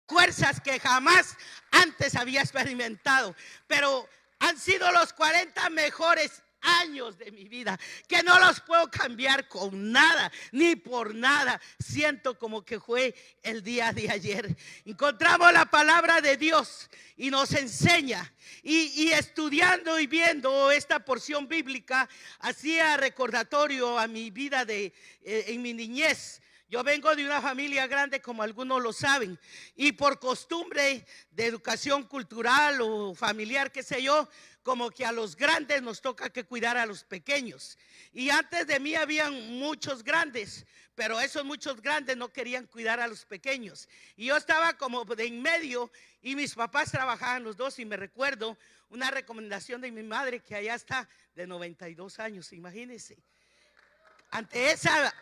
fuerzas que jamás antes había experimentado, pero han sido los 40 mejores años de mi vida, que no los puedo cambiar con nada, ni por nada. Siento como que fue el día de ayer. Encontramos la palabra de Dios y nos enseña, y estudiando y viendo esta porción bíblica, hacía recordatorio a mi vida en mi niñez. Yo vengo de una familia grande, como algunos lo saben, y por costumbre de educación cultural o familiar, qué sé yo, como que a los grandes nos toca que cuidar a los pequeños. Y antes de mí habían muchos grandes, pero esos muchos grandes no querían cuidar a los pequeños. Y yo estaba como de en medio, y mis papás trabajaban los dos, y me recuerdo una recomendación de mi madre, que allá está, de 92 años, imagínense. Ante esa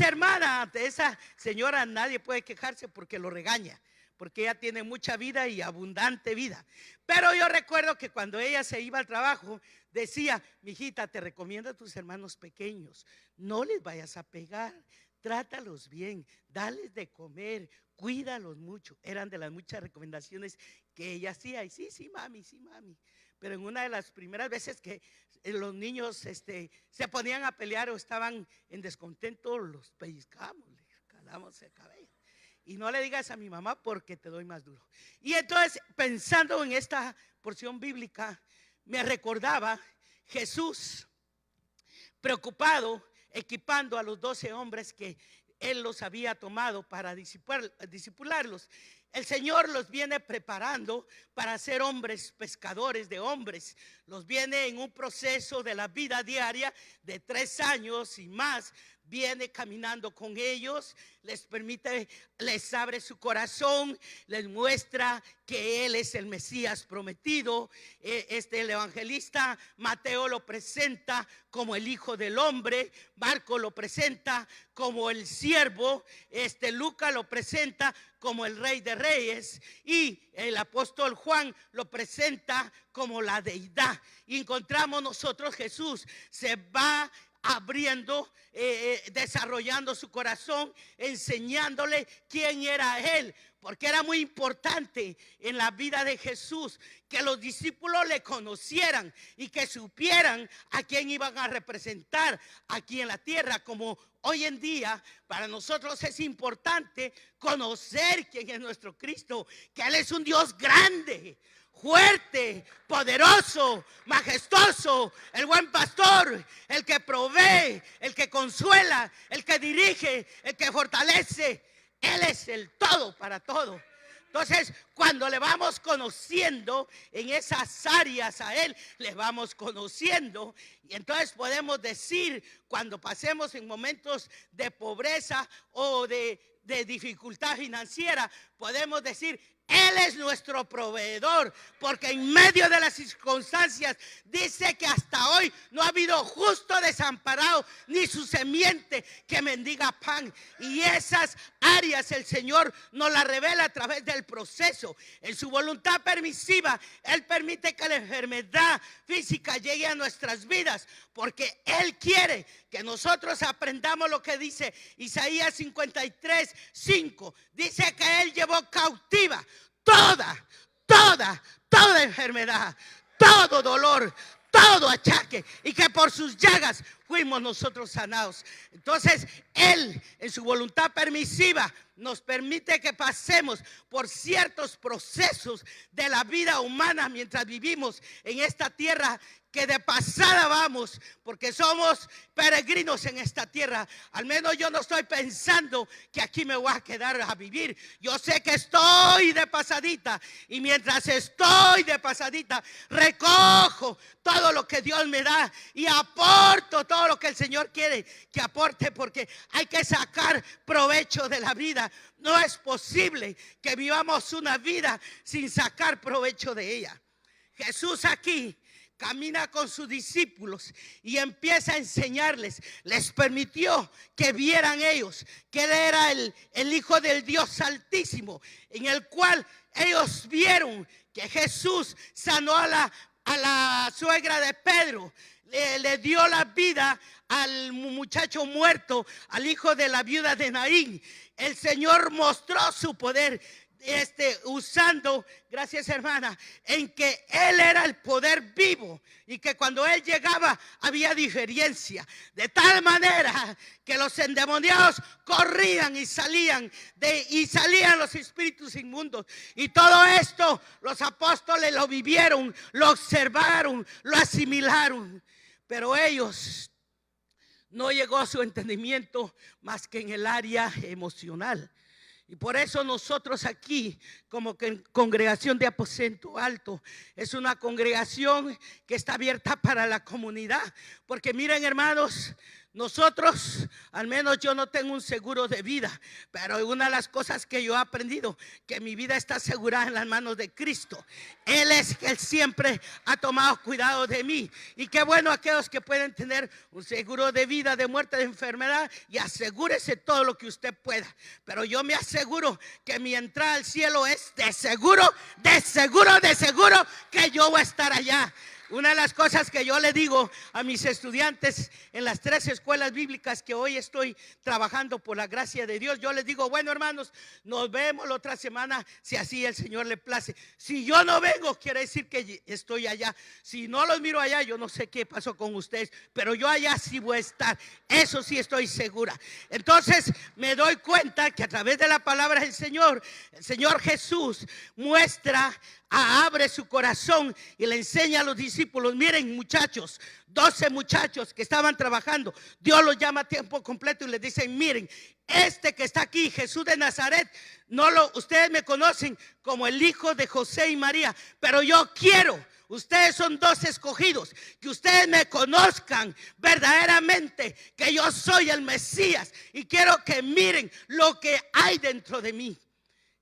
hermana, ante esa señora, nadie puede quejarse porque lo regaña, porque ella tiene mucha vida y abundante vida. Pero yo recuerdo que cuando ella se iba al trabajo, decía: mijita, te recomiendo a tus hermanos pequeños, no les vayas a pegar, trátalos bien, dales de comer, cuídalos mucho. Eran de las muchas recomendaciones que ella hacía. Y sí, mami, sí, mami. Pero en una de las primeras veces que los niños se ponían a pelear o estaban en descontento, los pellizcamos, les jalamos el cabello. Y no le digas a mi mamá porque te doy más duro. Y entonces, pensando en esta porción bíblica, me recordaba Jesús preocupado, equipando a los 12 hombres que él los había tomado para discipularlos. El Señor los viene preparando para ser hombres pescadores de hombres. Los viene en un proceso de la vida diaria de 3 años y más. Viene caminando con ellos, les permite, les abre su corazón, les muestra que Él es el Mesías prometido. El evangelista Mateo lo presenta como el Hijo del Hombre, Marco lo presenta como el siervo, Lucas lo presenta como el Rey de Reyes, y el apóstol Juan lo presenta como la deidad. Y encontramos nosotros, Jesús se va abriendo, desarrollando su corazón, enseñándole quién era Él, porque era muy importante en la vida de Jesús que los discípulos le conocieran y que supieran a quién iban a representar aquí en la tierra. Como hoy en día para nosotros es importante conocer quién es nuestro Cristo, que Él es un Dios grande, fuerte, poderoso, majestuoso, el buen pastor, el que provee, el que consuela, el que dirige, el que fortalece. Él es el todo para todo. Entonces, cuando le vamos conociendo en esas áreas a Él, le vamos conociendo, y entonces podemos decir, cuando pasemos en momentos de pobreza o de dificultad financiera, podemos decir: Él es nuestro proveedor, porque en medio de las circunstancias dice que hasta hoy no ha habido justo desamparado, ni su semiente que mendiga pan. Y esas áreas el Señor nos las revela a través del proceso. En su voluntad permisiva, Él permite que la enfermedad física llegue a nuestras vidas, porque Él quiere que nosotros aprendamos lo que dice Isaías 53:5. Dice que Él llevó cautiva toda enfermedad, todo dolor, todo achaque, y que por sus llagas fuimos nosotros sanados. Entonces Él, en su voluntad permisiva, nos permite que pasemos por ciertos procesos de la vida humana mientras vivimos en esta tierra, que de pasada vamos, porque somos peregrinos en esta tierra. Al menos yo no estoy pensando que aquí me voy a quedar a vivir. Yo sé que estoy de pasadita, y mientras estoy de pasadita, recojo todo lo que Dios me da y aporto todo lo que el Señor quiere que aporte, porque hay que sacar provecho de la vida. No es posible que vivamos una vida sin sacar provecho de ella. Jesús aquí camina con sus discípulos y empieza a enseñarles. Les permitió que vieran ellos que Él era el Hijo del Dios Altísimo, en el cual ellos vieron que Jesús sanó a la suegra de Pedro, le dio la vida al muchacho muerto, al hijo de la viuda de Naín. El Señor mostró su poder. usando, gracias hermana, en que Él era el poder vivo y que cuando Él llegaba había diferencia, de tal manera que los endemoniados corrían y salían los espíritus inmundos. Y todo esto los apóstoles lo vivieron, lo observaron, lo asimilaron, pero ellos no llegó a su entendimiento más que en el área emocional. Y por eso nosotros aquí, como que congregación de Aposento Alto, es una congregación que está abierta para la comunidad. Porque miren hermanos, nosotros, al menos yo no tengo un seguro de vida, pero una de las cosas que yo he aprendido, que mi vida está asegurada en las manos de Cristo. Él es que Él siempre ha tomado cuidado de mí. Y qué bueno aquellos que pueden tener un seguro de vida, de muerte, de enfermedad, y asegúrese todo lo que usted pueda. Pero yo me aseguro que mi entrada al cielo es de seguro que yo voy a estar allá. Una de las cosas que yo le digo a mis estudiantes en las 3 escuelas bíblicas que hoy estoy trabajando por la gracia de Dios, yo les digo, bueno hermanos, nos vemos la otra semana si así el Señor le place. Si yo no vengo, quiere decir que estoy allá. Si no los miro allá, yo no sé qué pasó con ustedes, pero yo allá sí voy a estar. Eso sí estoy segura. Entonces me doy cuenta que a través de la palabra del Señor, el Señor Jesús muestra, abre su corazón y le enseña a los discípulos. Miren muchachos, 12 muchachos que estaban trabajando, Dios los llama a tiempo completo y les dicen, miren, este que está aquí, Jesús de Nazaret, ustedes me conocen como el hijo de José y María, pero yo quiero, ustedes son 2 escogidos, que ustedes me conozcan verdaderamente, que yo soy el Mesías, y quiero que miren lo que hay dentro de mí.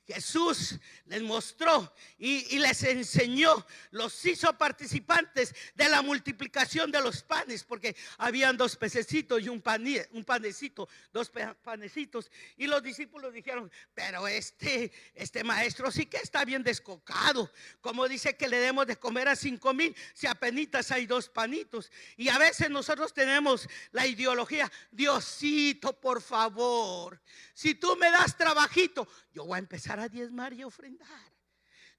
Jesús les mostró y les enseñó, los hizo participantes de la multiplicación de los panes, porque habían 2 pececitos y un panecito, 2 panecitos, y los discípulos dijeron, pero este maestro sí que está bien descocado, como dice que le demos de comer a 5,000 si apenitas hay 2 panitos. Y a veces nosotros tenemos la ideología, Diosito, por favor, si tú me das trabajito, yo voy a empezar a diezmar y ofrendar.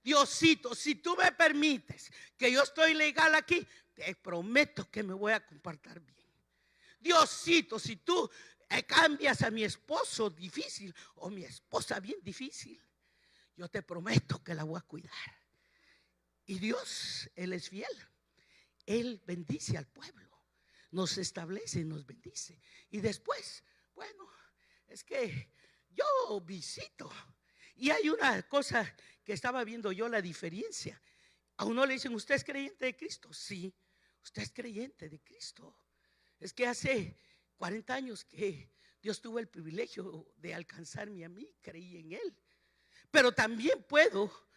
Diosito, si tú me permites que yo estoy legal aquí, te prometo que me voy a comportar bien. Diosito, si tú cambias a mi esposo difícil o mi esposa bien difícil, yo te prometo que la voy a cuidar. Y Dios, Él es fiel. Él bendice al pueblo, nos establece y nos bendice. Y después, bueno, es que yo visito. Y hay una cosa que estaba viendo yo, la diferencia. A uno le dicen, ¿usted es creyente de Cristo? Sí, usted es creyente de Cristo. Es que hace 40 años que Dios tuvo el privilegio de alcanzarme a mí, creí en Él. Pero también puedo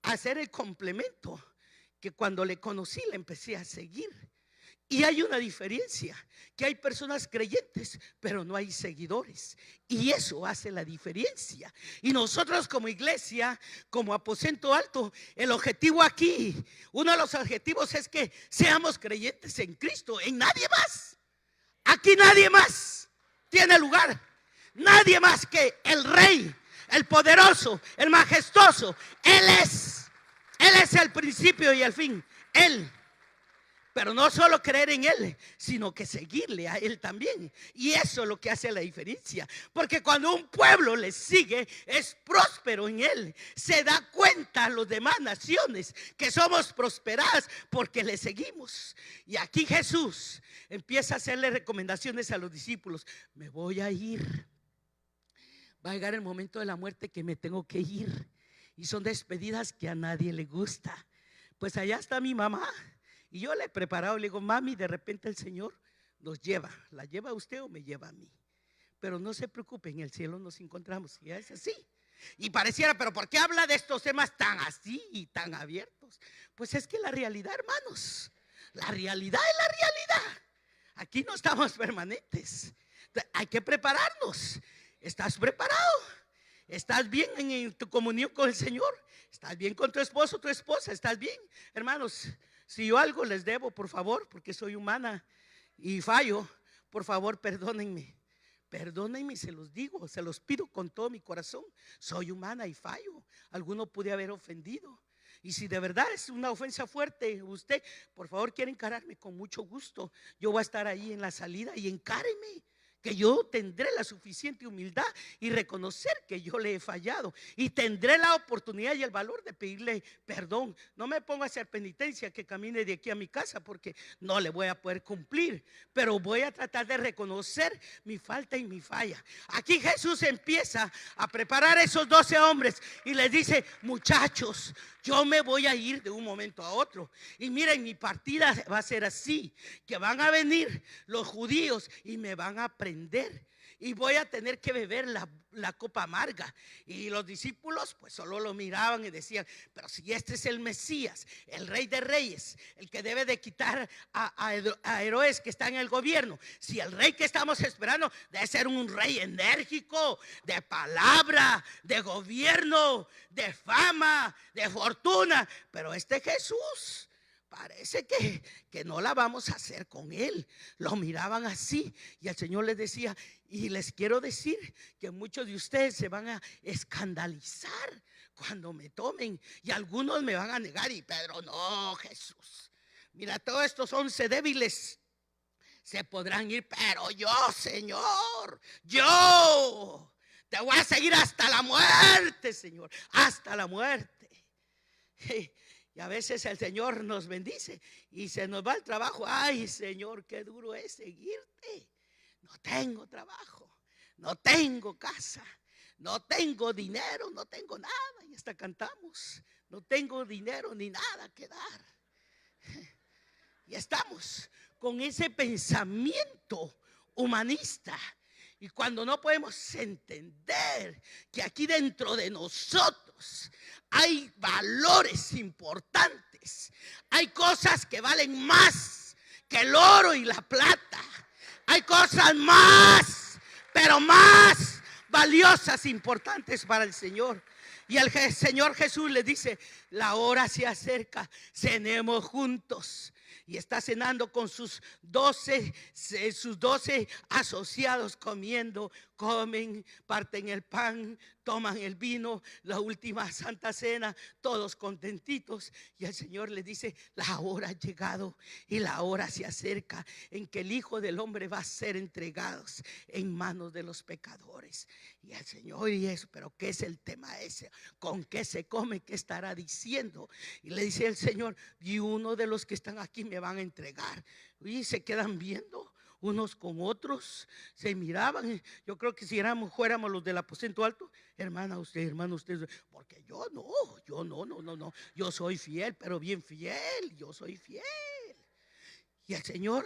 hacer el complemento, que cuando le conocí le empecé a seguir. Y hay una diferencia, que hay personas creyentes, pero no hay seguidores. Y eso hace la diferencia. Y nosotros como iglesia, como Aposento Alto, el objetivo aquí, uno de los objetivos es que seamos creyentes en Cristo, en nadie más. Aquí nadie más tiene lugar. Nadie más que el Rey, el poderoso, el majestuoso. Él es el principio y el fin. Él. Pero no solo creer en Él, sino que seguirle a Él también. Y eso es lo que hace la diferencia. Porque cuando un pueblo le sigue, es próspero en Él. Se da cuenta a las demás naciones que somos prosperadas porque le seguimos. Y aquí Jesús empieza a hacerle recomendaciones a los discípulos. Me voy a ir. Va a llegar el momento de la muerte que me tengo que ir. Y son despedidas que a nadie le gusta. Pues allá está mi mamá. Y yo le he preparado, le digo, mami, de repente el Señor nos lleva. ¿La lleva a usted o me lleva a mí? Pero no se preocupe, en el cielo nos encontramos. Y es así. Y pareciera, pero ¿por qué habla de estos temas tan así y tan abiertos? Pues es que la realidad, hermanos, la realidad es la realidad. Aquí no estamos permanentes. Hay que prepararnos. ¿Estás preparado? ¿Estás bien en tu comunión con el Señor? ¿Estás bien con tu esposo, tu esposa? ¿Estás bien? Hermanos, si yo algo les debo, por favor, porque soy humana y fallo, por favor, perdónenme. Perdónenme, se los digo, se los pido con todo mi corazón. Soy humana y fallo. Alguno pude haber ofendido. Y si de verdad es una ofensa fuerte, usted, por favor, quiere encararme, con mucho gusto. Yo voy a estar ahí en la salida y encáreme, que yo tendré la suficiente humildad y reconocer que yo le he fallado, y tendré la oportunidad y el valor de pedirle perdón. No me pongo a hacer penitencia que camine de aquí a mi casa, porque no le voy a poder cumplir, pero voy a tratar de reconocer mi falta y mi falla. Aquí Jesús empieza a preparar a esos 12 hombres y les dice: muchachos, yo me voy a ir de un momento a otro, y miren, mi partida va a ser así, que van a venir los judíos y me van a prender, y voy a tener que beber la copa amarga. Y los discípulos pues solo lo miraban y decían: pero si este es el Mesías, el Rey de Reyes, el que debe de quitar a Herodes, que está en el gobierno, si el rey que estamos esperando debe ser un rey enérgico, de palabra, de gobierno, de fama, de fortuna. Pero este Jesús parece que no la vamos a hacer con él. Lo miraban así, y el Señor les decía: y les quiero decir que muchos de ustedes se van a escandalizar cuando me tomen, y algunos me van a negar. Y Pedro: no, Jesús, mira, todos estos 11 débiles se podrán ir, pero yo, Señor, yo te voy a seguir hasta la muerte, Señor, hasta la muerte. Y a veces el Señor nos bendice y se nos va el trabajo. Ay, Señor, qué duro es seguirte. No tengo trabajo, no tengo casa, no tengo dinero, no tengo nada. Y hasta cantamos: no tengo dinero ni nada que dar. Y estamos con ese pensamiento humanista. Y cuando no podemos entender que aquí dentro de nosotros hay valores importantes, hay cosas que valen más que el oro y la plata, hay cosas más, pero más valiosas, importantes para el Señor. Y el Señor Jesús le dice: la hora se acerca, cenemos juntos. Y está cenando con sus 12 asociados, comiendo, comen, parten el pan, toman el vino, la última santa cena, todos contentitos. Y el Señor le dice: la hora ha llegado y la hora se acerca en que el Hijo del Hombre va a ser entregado en manos de los pecadores. Y el Señor, y eso, pero ¿qué es el tema ese? ¿Con qué se come? ¿Qué estará diciendo? Y le dice el Señor: y uno de los que están aquí me van a entregar. Y se quedan viendo unos con otros, se miraban. Yo creo que si fuéramos los del aposento alto: hermano usted, porque yo no, yo soy fiel, pero bien fiel, yo soy fiel. Y el Señor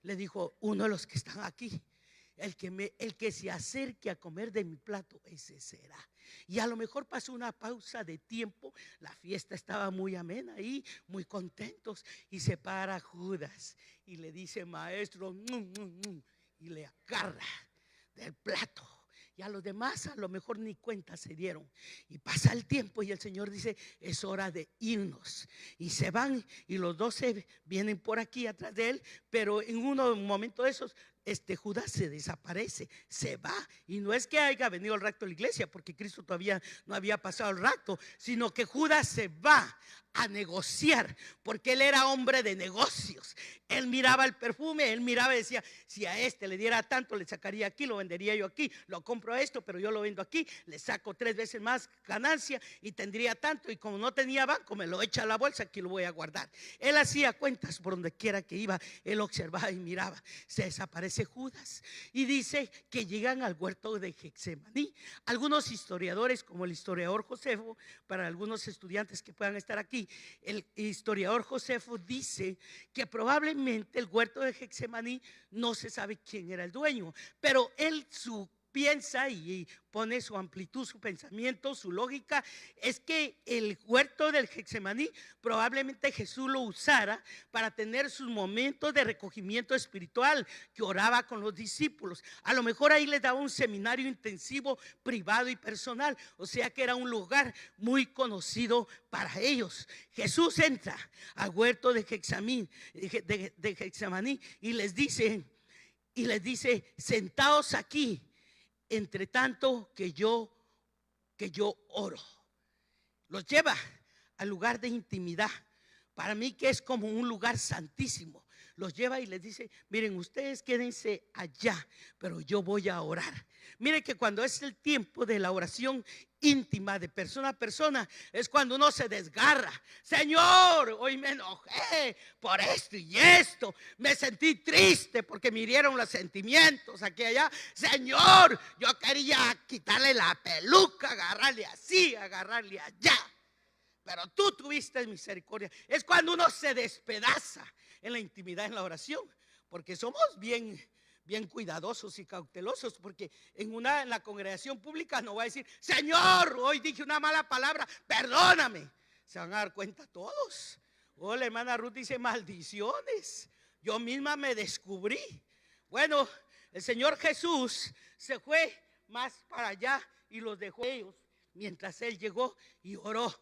le dijo: uno de los que están aquí, el que se acerque a comer de mi plato, ese será. Y a lo mejor pasó una pausa de tiempo, la fiesta estaba muy amena ahí, muy contentos, y se para Judas y le dice: maestro, y le agarra del plato. Y a los demás a lo mejor ni cuenta se dieron. Y pasa el tiempo y el Señor dice: es hora de irnos. Y se van, y los 12 vienen por aquí atrás de él. Pero en un momento de esos, Judas se desaparece, se va. Y no es que haya venido el rapto de la iglesia, porque Cristo todavía no había pasado el rapto, sino que Judas se va a negociar, porque él era hombre de negocios. Él miraba el perfume, él miraba y decía: si a este le diera tanto, le sacaría aquí, lo vendería yo aquí, lo compro esto, pero yo lo vendo aquí, le saco 3 veces más ganancia y tendría tanto. Y como no tenía banco, me lo echa a la bolsa, aquí lo voy a guardar. Él hacía cuentas por donde quiera que iba, él observaba y miraba. Se desaparece Judas y dice que llegan al huerto de Getsemaní. Algunos historiadores, como el historiador Josefo, para algunos estudiantes que puedan estar aquí, el historiador Josefo dice que probablemente el huerto de Getsemaní, no se sabe quién era el dueño, pero él piensa y pone su amplitud, su pensamiento, su lógica, es que el huerto del Getsemaní probablemente Jesús lo usara para tener sus momentos de recogimiento espiritual, que oraba con los discípulos. A lo mejor ahí les daba un seminario intensivo, privado y personal, o sea que era un lugar muy conocido para ellos. Jesús entra al huerto de Getsemaní y les dice: y les dice: sentaos aquí, entre tanto que yo oro. Los lleva al lugar de intimidad, para mí que es como un lugar santísimo. Los lleva y les dice: miren, ustedes quédense allá, pero yo voy a orar. Mire que cuando es el tiempo de la oración íntima de persona a persona, es cuando uno se desgarra. Señor, hoy me enojé por esto y esto, me sentí triste porque me hirieron los sentimientos aquí y allá. Señor, yo quería quitarle la peluca, agarrarle así, agarrarle allá, pero tú tuviste misericordia. Es cuando uno se despedaza en la intimidad, en la oración, porque somos bien cuidadosos y cautelosos, porque en la congregación pública no va a decir: Señor, hoy dije una mala palabra, perdóname. Se van a dar cuenta todos. La hermana Ruth dice: maldiciones, yo misma me descubrí. Bueno, el Señor Jesús se fue más para allá y los dejó ellos mientras Él llegó y oró.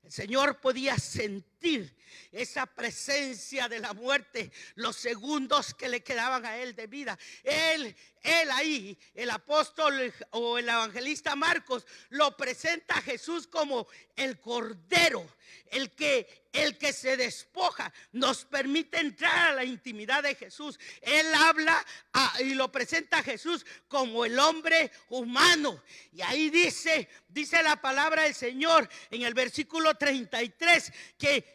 El Señor podía sentir esa presencia de la muerte, los segundos que le quedaban a Él de vida. Él ahí, el apóstol o el evangelista Marcos lo presenta a Jesús como el Cordero, el que se despoja, nos permite entrar a la intimidad de Jesús. Él habla y lo presenta a Jesús como el hombre humano. Y ahí dice la palabra del Señor en el versículo 33 que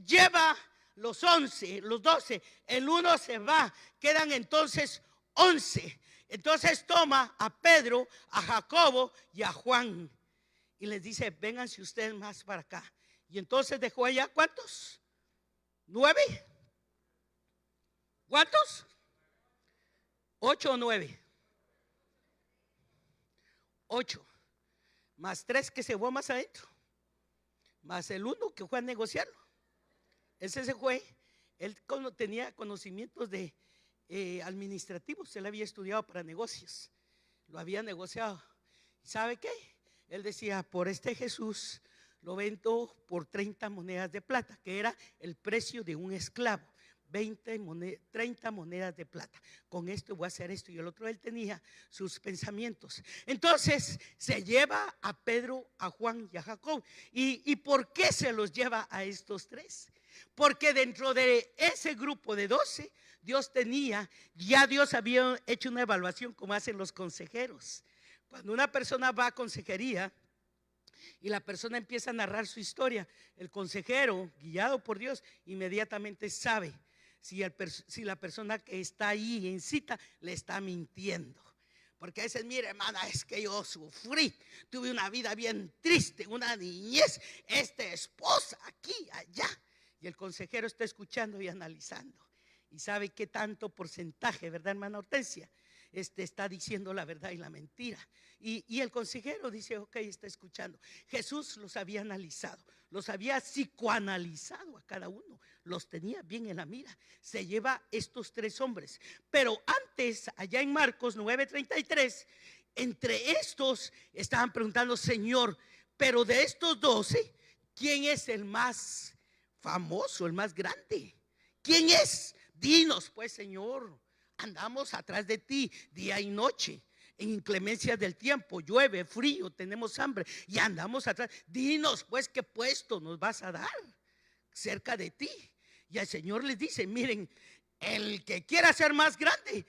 lleva los 11, los 12, el uno se va, quedan entonces 11. Entonces toma a Pedro, a Jacobo y a Juan y les dice: vénganse ustedes más para acá. Y entonces dejó allá, ¿cuántos? 9. ¿Cuántos? 8 o 9. 8 más 3 que se fue más adentro, más el 1 que fue a negociarlo. Ese se fue. Él tenía conocimientos de administrativos. Él había estudiado para negocios, lo había negociado. ¿Sabe qué? Él decía: por este Jesús lo vendo por 30 monedas de plata, que era el precio de un esclavo. 30 monedas de plata. Con esto voy a hacer esto y el otro. Él tenía sus pensamientos. Entonces se lleva a Pedro, a Juan y a Jacob. ¿Y por qué se los lleva a estos tres? Porque dentro de ese grupo de 12 Dios había hecho una evaluación, como hacen los consejeros. Cuando una persona va a consejería y la persona empieza a narrar su historia, el consejero, guiado por Dios, inmediatamente sabe si la persona que está ahí en cita le está mintiendo. Porque a veces: mire, hermana, es que yo sufrí, tuve una vida bien triste, una niñez, esposa aquí, allá. Y el consejero está escuchando y analizando y sabe qué tanto porcentaje, ¿verdad, hermana Hortensia? Está diciendo la verdad y la mentira. Y el consejero dice: ok, está escuchando. Jesús los había analizado, los había psicoanalizado a cada uno, los tenía bien en la mira. Se lleva estos tres hombres. Pero antes, allá en Marcos 9:33, entre estos estaban preguntando: Señor, pero de estos 12, ¿quién es el más famoso, el más grande? ¿Quién es? Dinos pues, Señor. Andamos atrás de ti día y noche, en inclemencias del tiempo, llueve, frío, tenemos hambre y andamos atrás. Dinos pues qué puesto nos vas a dar cerca de ti. Y el Señor les dice: miren, el que quiera ser más grande,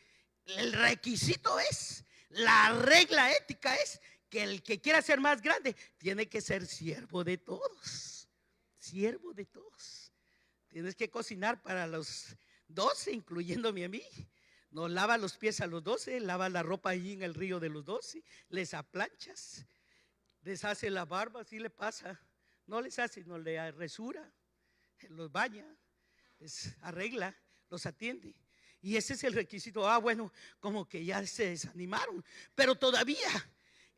el requisito es, la regla ética es que el que quiera ser más grande tiene que ser siervo de todos. Siervo de todos. Tienes que cocinar para los 12, incluyéndome a mí. Nos lava los pies a los 12, lava la ropa allí en el río de los 12, les aplanchas, les hace la barba, así le pasa. No les hace, no le resura, los baña, les arregla, los atiende. Y ese es el requisito. Bueno, como que ya se desanimaron, pero todavía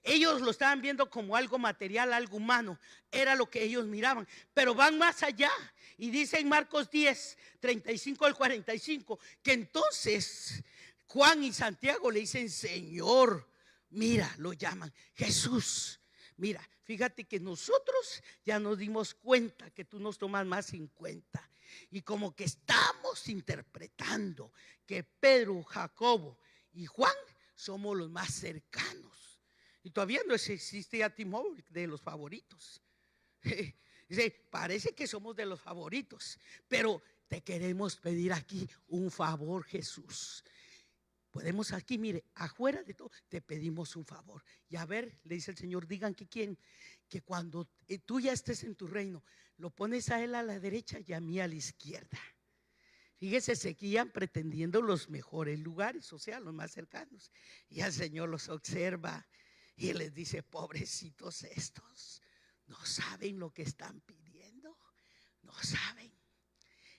ellos lo estaban viendo como algo material, algo humano. Era lo que ellos miraban, pero van más allá. Y dice en Marcos 10:35 al 45 que entonces Juan y Santiago le dicen: Señor, mira, lo llaman Jesús. Mira, fíjate que nosotros ya nos dimos cuenta que tú nos tomas más en cuenta. Y como que estamos interpretando que Pedro, Jacobo y Juan somos los más cercanos. Y todavía no existe ya T-Mobile de los favoritos. Dice, parece que somos de los favoritos, pero te queremos pedir aquí un favor, Jesús. Podemos aquí, mire, afuera de todo, te pedimos un favor. Y a ver, le dice el Señor, digan que quién, que cuando tú ya estés en tu reino, lo pones a él a la derecha y a mí a la izquierda. Fíjese, seguían pretendiendo los mejores lugares, o sea, los más cercanos. Y el Señor los observa y les dice, pobrecitos estos, no saben lo que están pidiendo, no saben.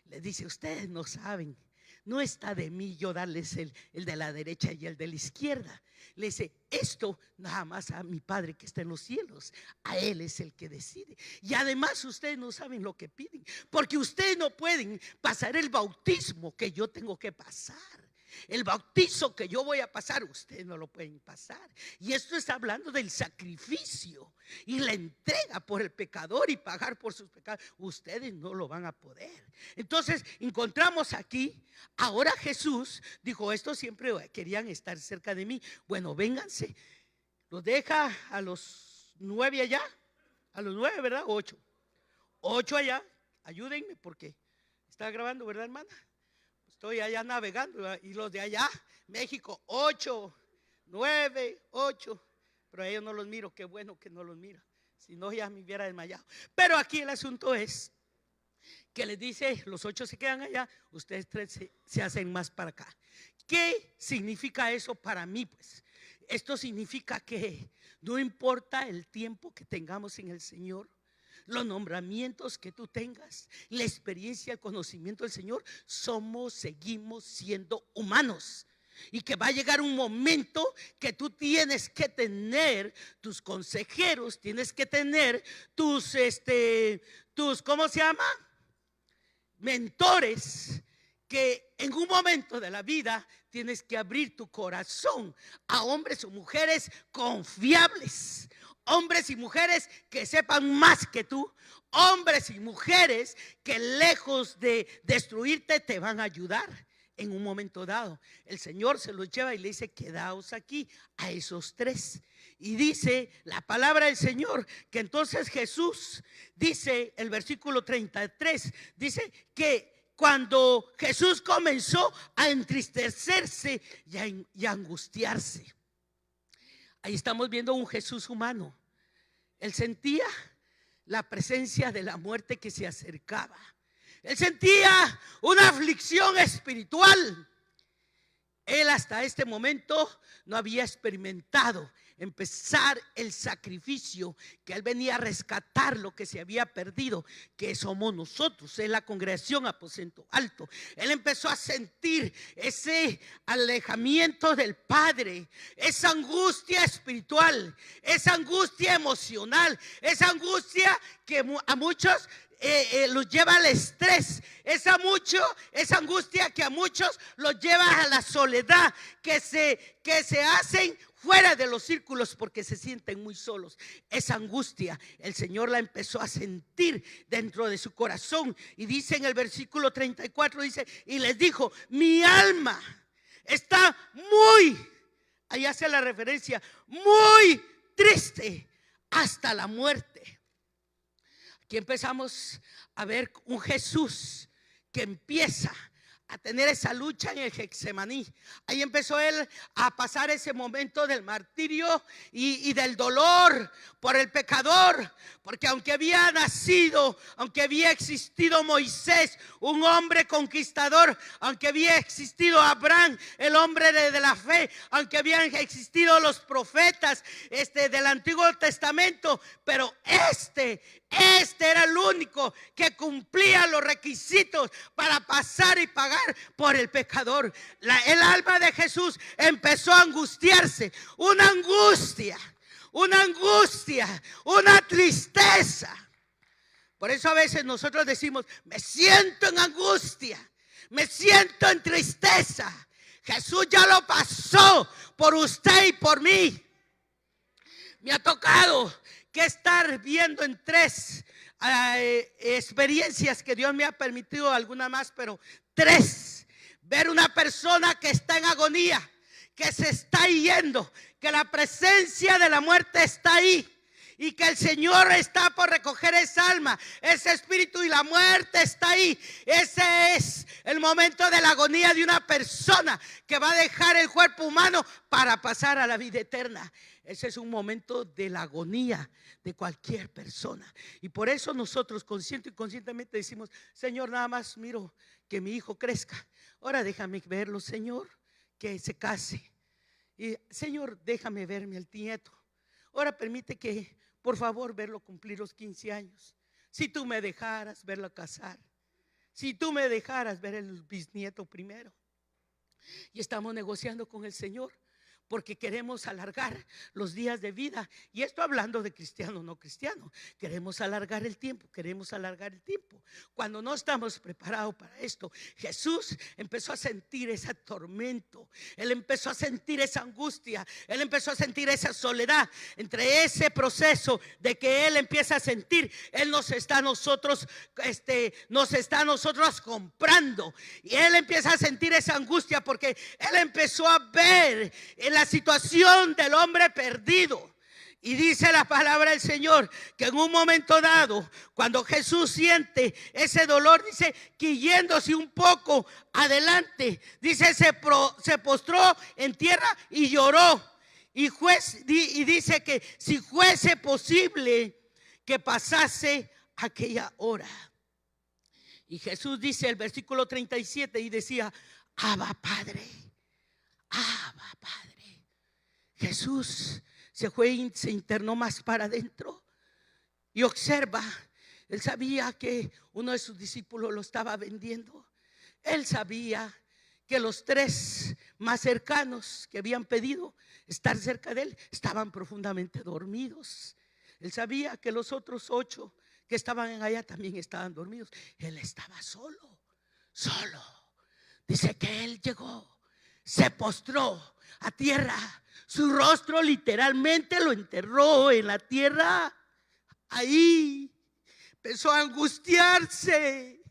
Les dice, ustedes no saben. No está de mí yo darles el de la derecha y el de la izquierda. Le dice, esto nada más a mi Padre que está en los cielos. A Él es el que decide. Y además ustedes no saben lo que piden, porque ustedes no pueden pasar el bautismo que yo tengo que pasar. El bautizo que yo voy a pasar, ustedes no lo pueden pasar. Y esto está hablando del sacrificio y la entrega por el pecador y pagar por sus pecados. Ustedes no lo van a poder. Entonces encontramos aquí, ahora Jesús dijo, estos siempre querían estar cerca de mí. Bueno, vénganse. Los deja a los 9 allá. A los 9, ¿verdad? 8. 8 allá. Ayúdenme porque está grabando, ¿verdad, hermana? Estoy allá navegando y los de allá, México, 8, 9, 8. Pero a ellos no los miro, qué bueno que no los mira. Si no, ya me hubiera desmayado. Pero aquí el asunto es que les dice, los 8 se quedan allá, ustedes 3 se hacen más para acá. ¿Qué significa eso para mí? Pues esto significa que no importa el tiempo que tengamos en el Señor, los nombramientos que tú tengas, la experiencia, el conocimiento del Señor, seguimos siendo humanos. Y que va a llegar un momento que tú tienes que tener tus consejeros, tienes que tener tus ¿cómo se llama? Mentores, que en un momento de la vida tienes que abrir tu corazón a hombres o mujeres confiables. Hombres y mujeres que sepan más que tú. Hombres y mujeres que lejos de destruirte te van a ayudar en un momento dado. El Señor se los lleva y le dice, quedaos aquí a esos 3. Y dice la palabra del Señor que entonces Jesús, dice el versículo 33, dice que cuando Jesús comenzó a entristecerse y a angustiarse. Ahí estamos viendo un Jesús humano. Él sentía la presencia de la muerte que se acercaba. Él sentía una aflicción espiritual. Él hasta este momento no había experimentado empezar el sacrificio, que Él venía a rescatar lo que se había perdido, que somos nosotros, es la congregación Aposento Alto. Él empezó a sentir ese alejamiento del Padre, esa angustia espiritual, esa angustia emocional, esa angustia que a muchos los lleva al estrés, esa angustia que a muchos los lleva a la soledad, que se hacen fuera de los círculos porque se sienten muy solos. Esa angustia el Señor la empezó a sentir dentro de su corazón, y dice en el versículo 34, dice, y les dijo, mi alma está ahí hace la referencia, muy triste hasta la muerte. Aquí empezamos a ver un Jesús que empieza a tener esa lucha en el Getsemaní. Ahí empezó Él a pasar ese momento del martirio y del dolor por el pecador, porque aunque había existido Moisés, un hombre conquistador, aunque había existido Abraham, el hombre de la fe, aunque habían existido los profetas del Antiguo Testamento, pero este era el único que cumplía los requisitos para pasar y pagar por el pecador. El alma de Jesús empezó a angustiarse, una angustia, una tristeza. Por eso a veces nosotros decimos, me siento en angustia, me siento en tristeza. Jesús ya lo pasó por usted y por mí. Me ha tocado que estar viendo en tres experiencias que Dios me ha permitido, alguna más, pero tres. Ver una persona que está en agonía, que se está yendo, que la presencia de la muerte está ahí y que el Señor está por recoger esa alma, ese espíritu, y la muerte está ahí. Ese es el momento de la agonía de una persona que va a dejar el cuerpo humano para pasar a la vida eterna. Ese es un momento de la agonía de cualquier persona. Y por eso nosotros consciente y conscientemente decimos: Señor, nada más miro que mi hijo crezca. Ahora déjame verlo, Señor, que se case. Y Señor, déjame verme al nieto. Ahora permite que, por favor, verlo cumplir los 15 años. Si tú me dejaras verlo casar. Si tú me dejaras ver el bisnieto primero. Y estamos negociando con el Señor, porque queremos alargar los días de vida. Y esto hablando de cristiano, no cristiano. Queremos alargar el tiempo, queremos alargar el tiempo. Cuando no estamos preparados para esto, Jesús empezó a sentir ese tormento. Él empezó a sentir esa angustia. Él empezó a sentir esa soledad. Entre ese proceso de que Él empieza a sentir, Él nos está a nosotros comprando. Y Él empieza a sentir esa angustia porque Él empezó a ver la situación del hombre perdido. Y dice la palabra del Señor que en un momento dado, cuando Jesús siente ese dolor, dice que yéndose un poco adelante, dice se postró en tierra y lloró. Y dice que si fuese posible que pasase aquella hora. Y Jesús dice el versículo 37 y decía: Abba Padre, Abba Padre. Jesús se fue y se internó más para adentro y observa. Él sabía que uno de sus discípulos lo estaba vendiendo. Él sabía que los tres más cercanos que habían pedido estar cerca de él estaban profundamente dormidos. Él sabía que los otros 8 que estaban allá también estaban dormidos. Él estaba solo. Dice que él llegó, se postró a tierra. Su rostro literalmente lo enterró en la tierra. Ahí empezó a angustiarse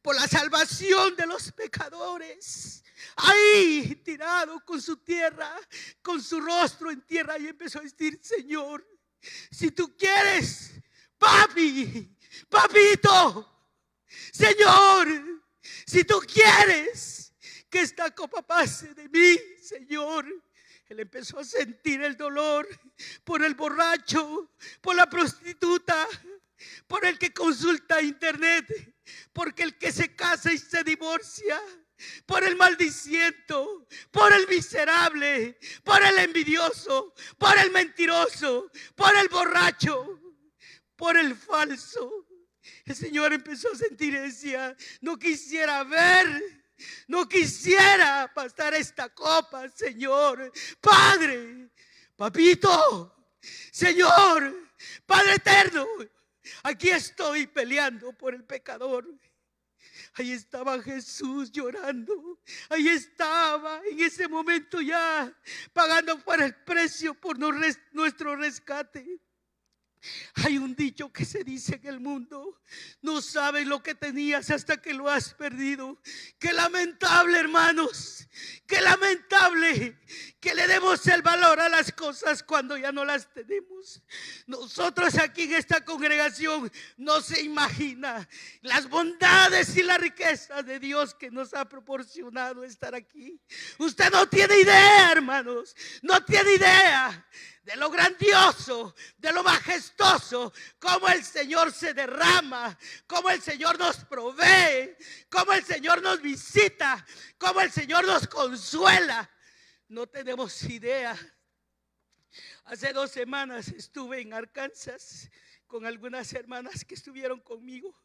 por la salvación de los pecadores. Ahí tirado con su tierra, con su rostro en tierra, y empezó a decir: Señor, si tú quieres, papito, Señor, si tú quieres que esta copa pase de mí, Señor. Él empezó a sentir el dolor por el borracho, por la prostituta, por el que consulta internet, porque el que se casa y se divorcia, por el maldiciento, por el miserable, por el envidioso, por el mentiroso, por el borracho, por el falso. El Señor empezó a sentir y decía: no quisiera ver, no quisiera pasar esta copa, Señor. Padre, papito, Señor, Padre eterno, aquí estoy peleando por el pecador. Ahí estaba Jesús llorando. Ahí estaba en ese momento ya pagando por el precio por nuestro rescate. Hay un dicho que se dice en el mundo: no sabes lo que tenías hasta que lo has perdido. Qué lamentable, hermanos, qué lamentable que le demos el valor a las cosas cuando ya no las tenemos. Nosotros aquí en esta congregación no se imagina las bondades y la riqueza de Dios que nos ha proporcionado estar aquí. Usted no tiene idea, hermanos, no tiene idea de lo grandioso, de lo majestuoso, cómo el Señor se derrama, cómo el Señor nos provee, cómo el Señor nos visita, cómo el Señor nos consuela. No tenemos idea. Hace 2 semanas estuve en Arkansas con algunas hermanas que estuvieron conmigo,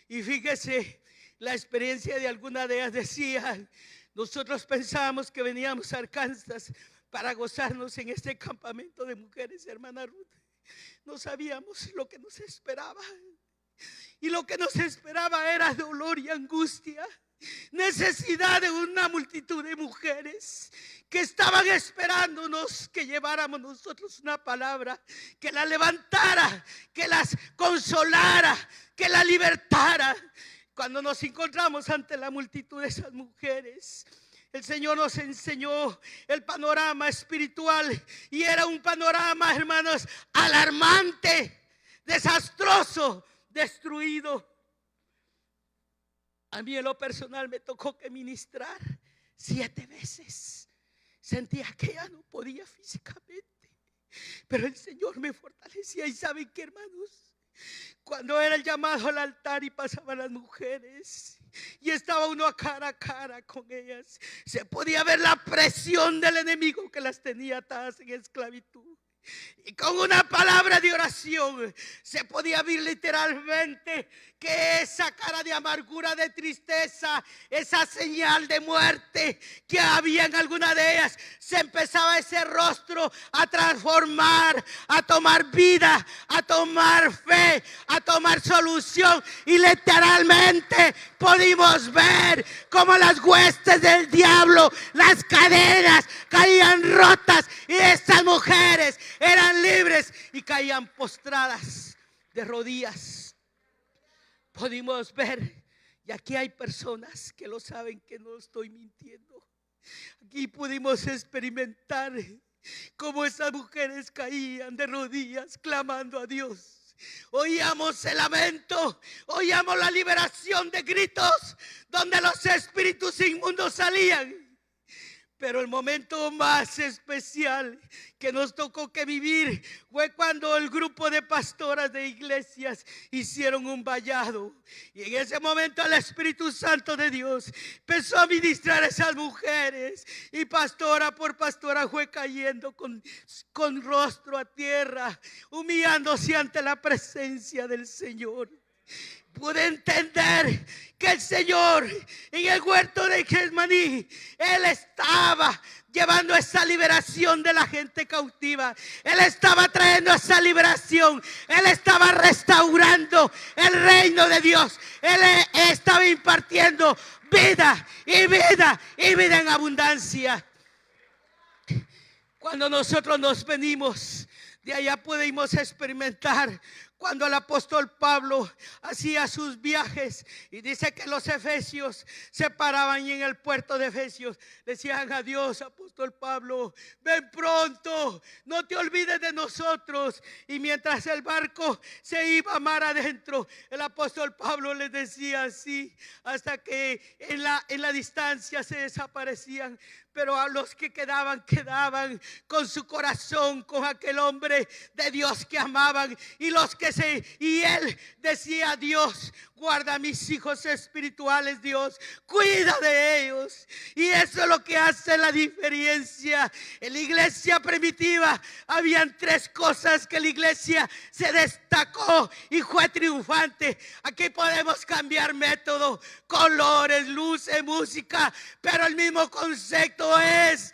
y fíjese, la experiencia de alguna de ellas decía: nosotros pensábamos que veníamos a Arkansas para gozarnos en este campamento de mujeres, hermana Ruth. No sabíamos lo que nos esperaba. Y lo que nos esperaba era dolor y angustia. necesidad de una multitud de mujeres que estaban esperándonos que lleváramos nosotros una palabra que la levantara, que las consolara, que la libertara. Cuando nos encontramos ante la multitud de esas mujeres, el Señor nos enseñó el panorama espiritual, y era un panorama, hermanos, alarmante, desastroso, destruido. A mí en lo personal me tocó que ministrar 7 veces. Sentía que ya no podía físicamente, pero el Señor me fortalecía. Y ¿saben qué, hermanos? Cuando era el llamado al altar y pasaban las mujeres y estaba uno cara a cara con ellas, se podía ver la presión del enemigo que las tenía atadas en esclavitud. Y con una palabra de oración se podía ver literalmente que esa cara de amargura, de tristeza, esa señal de muerte que había en alguna de ellas, se empezaba ese rostro a transformar, a tomar vida, a tomar fe, a tomar solución. Y literalmente pudimos ver cómo las huestes del diablo, las cadenas caían rotas, y estas mujeres eran libres y caían postradas de rodillas. Pudimos ver, y aquí hay personas que lo saben, que no estoy mintiendo. Aquí pudimos experimentar cómo esas mujeres caían de rodillas clamando a Dios. Oíamos el lamento, oíamos la liberación de gritos donde los espíritus inmundos salían. Pero el momento más especial que nos tocó que vivir fue cuando el grupo de pastoras de iglesias hicieron un vallado. Y en ese momento el Espíritu Santo de Dios empezó a ministrar a esas mujeres. Y pastora por pastora fue cayendo con rostro a tierra, humillándose ante la presencia del Señor. Pude entender que el Señor en el huerto de Getsemaní, Él estaba llevando esa liberación de la gente cautiva. Él estaba trayendo esa liberación. Él estaba restaurando el reino de Dios. Él estaba impartiendo vida y vida y vida en abundancia. Cuando nosotros nos venimos de allá, pudimos experimentar cuando el apóstol Pablo hacía sus viajes, y dice que los efesios se paraban, y en el puerto de Efesios decían: adiós, apóstol Pablo, ven pronto, no te olvides de nosotros. Y mientras el barco se iba mar adentro, el apóstol Pablo les decía así, hasta que en la distancia se desaparecían. Pero a los que quedaban con su corazón, con aquel hombre de Dios que amaban. Y él decía: Dios, guarda a mis hijos espirituales, Dios, cuida de ellos. Y eso es lo que hace la diferencia. En la iglesia primitiva habían 3 cosas que la iglesia se destacó y fue triunfante. Aquí podemos cambiar método, colores, luces, música, pero el mismo concepto es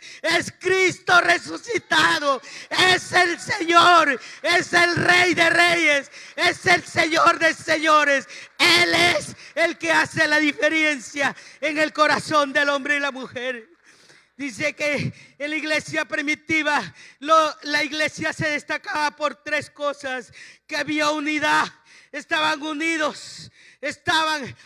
Cristo resucitado. Es el Señor, es el Rey de Reyes, es el Señor de señores. Él es el que hace la diferencia en el corazón del hombre y la mujer. Dice que en la iglesia primitiva la iglesia se destacaba por 3 cosas: que había unidad, estaban unidos.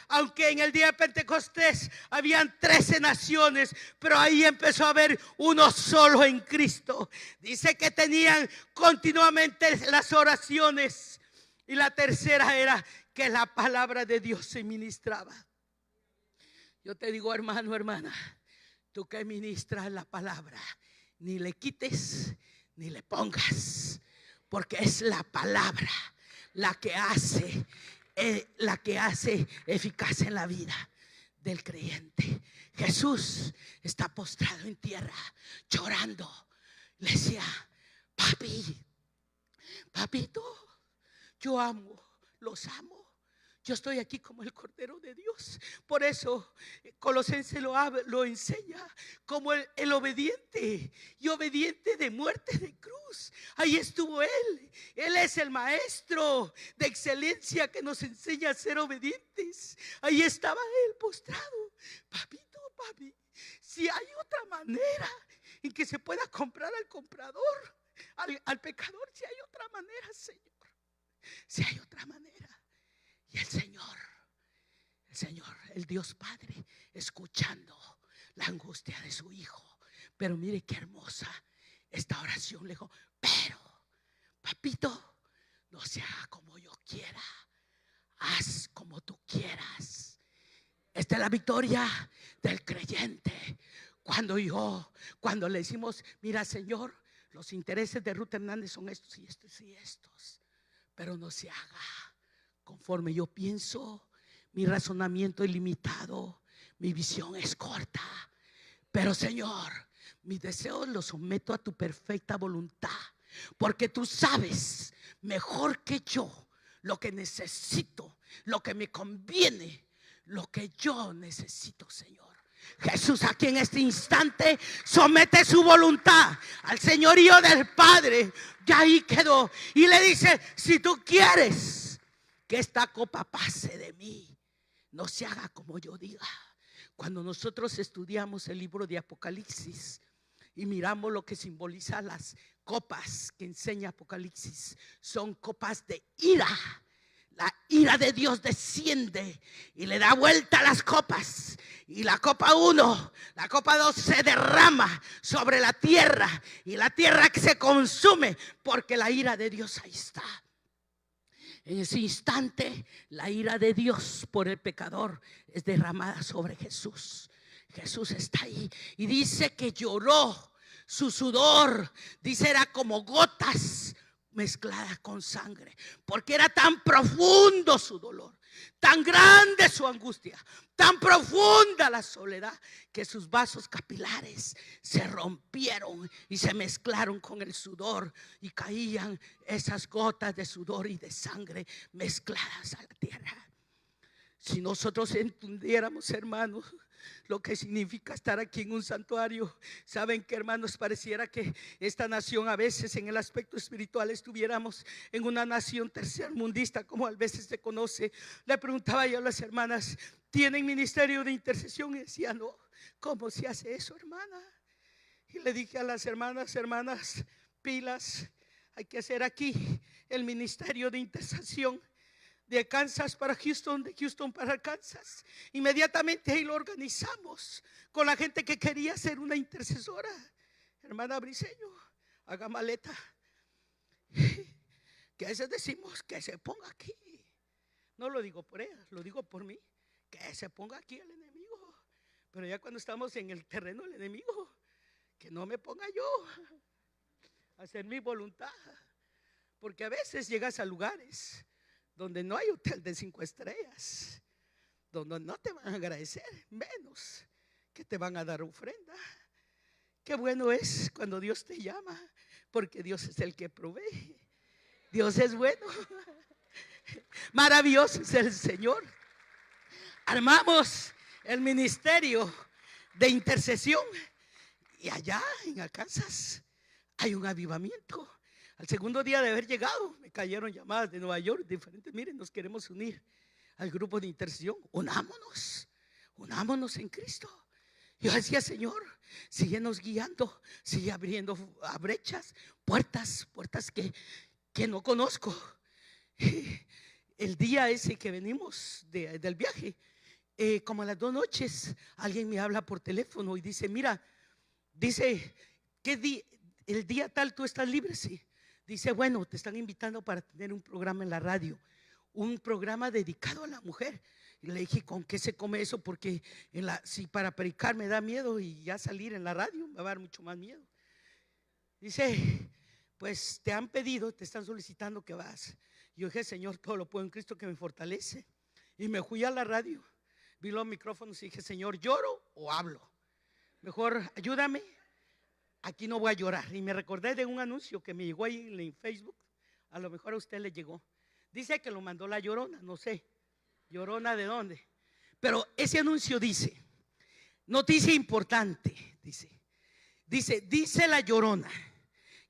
Aunque en el día de Pentecostés habían 13 naciones, pero ahí empezó a haber uno solo en Cristo. Dice que tenían continuamente las oraciones. Y la tercera era que la palabra de Dios se ministraba. Yo te digo, hermano, hermana, tú que ministras la palabra, ni le quites ni le pongas, porque es la palabra la que hace eficaz en la vida del creyente. Jesús está postrado en tierra llorando. Le decía: papito, yo los amo. Yo estoy aquí como el Cordero de Dios. Por eso Colosenses lo enseña como el obediente, y obediente de muerte de cruz. Ahí estuvo Él. Él es el maestro de excelencia que nos enseña a ser obedientes. Ahí estaba Él postrado. Papito, papi, si hay otra manera en que se pueda comprar al comprador, al pecador, si hay otra manera, Señor, si hay otra manera. Y el Señor, el Dios Padre, escuchando la angustia de su Hijo. Pero mire qué hermosa esta oración. Le dijo: pero, papito, no se haga como yo quiera, haz como tú quieras. Esta es la victoria del creyente. Cuando le decimos: mira, Señor, los intereses de Ruth Hernández son estos y estos y estos, pero no se haga conforme yo pienso. Mi razonamiento es limitado, mi visión es corta, pero Señor, mis deseos los someto a tu perfecta voluntad, porque tú sabes mejor que yo lo que necesito, lo que me conviene, lo que yo necesito, Señor. Jesús aquí en este instante somete su voluntad al señorío del Padre. Y ahí quedó. Y le dice: si tú quieres que esta copa pase de mí, no se haga como yo diga. Cuando nosotros estudiamos el libro de Apocalipsis y miramos lo que simboliza las copas que enseña Apocalipsis, son copas de ira. La ira de Dios desciende y le da vuelta a las copas. Y la copa 1, la copa 2 se derrama sobre la tierra. Y la tierra que se consume, porque la ira de Dios ahí está. En ese instante, la ira de Dios por el pecador es derramada sobre Jesús. Jesús está ahí y dice que lloró. Su sudor, dice, era como gotas mezcladas con sangre, porque era tan profundo su dolor, tan grande su angustia, tan profunda la soledad, que sus vasos capilares se rompieron y se mezclaron con el sudor, y caían esas gotas de sudor y de sangre mezcladas a la tierra. Si nosotros entendiéramos, hermanos, lo que significa estar aquí en un santuario. Saben que, hermanos, pareciera que esta nación a veces en el aspecto espiritual estuviéramos en una nación tercermundista, como a veces se conoce. Le preguntaba yo a las hermanas: ¿tienen ministerio de intercesión? Y decía: no. ¿Cómo se hace eso, hermana? Y le dije a las hermanas: pilas, hay que hacer aquí el ministerio de intercesión. De Kansas para Houston, de Houston para Kansas. Inmediatamente ahí lo organizamos con la gente que quería ser una intercesora. Hermana Briceño, haga maleta. Que a veces decimos que se ponga aquí. No lo digo por ella, lo digo por mí. Que se ponga aquí el enemigo. Pero ya cuando estamos en el terreno del enemigo, que no me ponga yo a hacer mi voluntad. Porque a veces llegas a lugares donde no hay hotel de 5 estrellas, donde no te van a agradecer, menos que te van a dar ofrenda. Qué bueno es cuando Dios te llama, porque Dios es el que provee. Dios es bueno. Maravilloso es el Señor. Armamos el ministerio de intercesión y allá en Arkansas hay un avivamiento. Al segundo día de haber llegado, me cayeron llamadas de Nueva York diferentes: miren, nos queremos unir al grupo de intercesión. Unámonos en Cristo. Yo decía: Señor, síguenos guiando, sigue abriendo brechas, puertas que no conozco. El día ese que venimos del viaje, como a las 2 noches, alguien me habla por teléfono y dice: mira, dice, el día tal tú estás libre. Sí. Dice: bueno, te están invitando para tener un programa en la radio, un programa dedicado a la mujer. Y le dije: ¿con qué se come eso? Porque si para predicar me da miedo, y ya salir en la radio me va a dar mucho más miedo. Dice: pues te han pedido, te están solicitando que vas. Y yo dije: Señor, todo lo puedo en Cristo que me fortalece. Y me fui a la radio, vi los micrófonos y dije: Señor, ¿lloro o hablo? Mejor ayúdame. Aquí no voy a llorar. Y me recordé de un anuncio que me llegó ahí en Facebook. A lo mejor a usted le llegó. Dice que lo mandó La Llorona, no sé. ¿Llorona de dónde? Pero ese anuncio dice, noticia importante, dice la Llorona